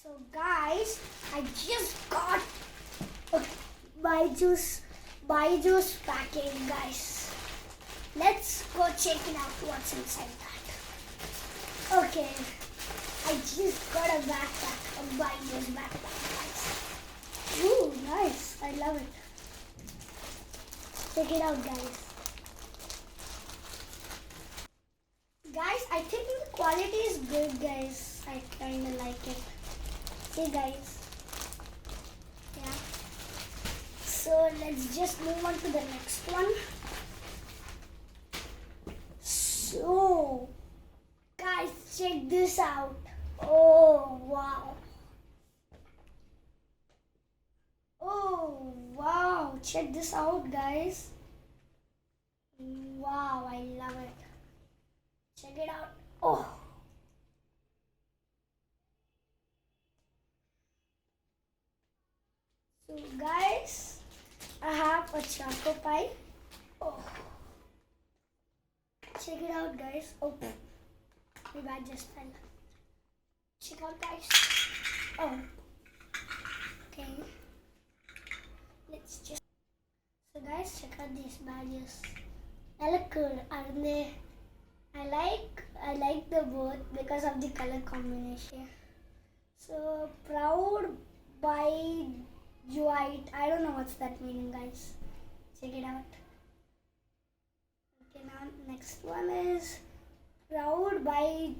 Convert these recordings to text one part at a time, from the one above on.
So guys, I just got a BYJU'S packing, guys. Let's go check it out what's inside that. Okay, I just got a backpack, a BYJU'S backpack, guys. Ooh, nice. I love it. Check it out, guys. Guys, I think the quality is good, guys. I kind of like it. Okay, guys. Yeah. So let's just move on to the next one. So, guys, check this out. Oh, wow. Oh, wow. Check this out, guys. Wow, I love it. Check it out. Oh. So guys, I have a choco pie. Oh. Check it out, guys. Oh, my bag just fell. Check out, guys. Oh. Okay. Let's just. So guys, check out these badges. They look good, aren't they? I like the both because of the color combination. So proud by Juite. I don't know what's that meaning, guys. Check it out. Okay, now next one is proud by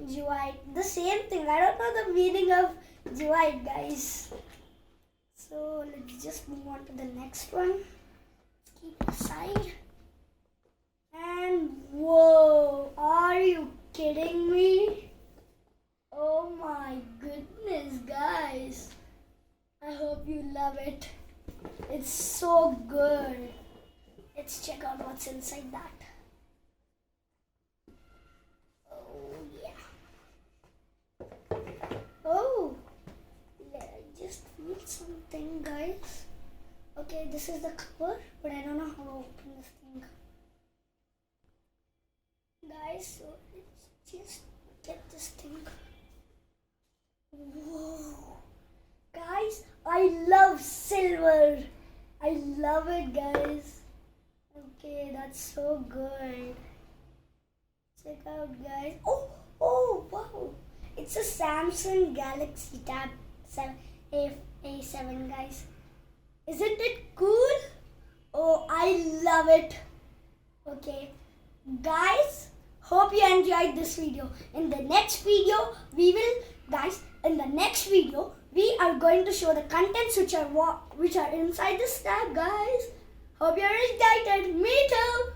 Juite. The same thing. I don't know the meaning of Juite, guys. So let's just move on to the next one. Let's keep it aside. And whoa, are you kidding me? Oh my goodness, guys. I hope you love it. It's so good. Let's check out what's inside that. Oh yeah. Oh, I just feel something, guys. Okay, this is the cover, but I don't know how to open this thing. Guys, so let's just get this thing. Whoa. Guys, I love silver. I love it, guys. Okay, that's so good. Check out, guys. Oh, wow. It's a Samsung Galaxy Tab A7, guys. Isn't it cool? Oh, I love it. Okay, guys, hope you enjoyed this video. In the next video, we are going to show the contents which are inside this tab, guys. Hope you're excited. Me too.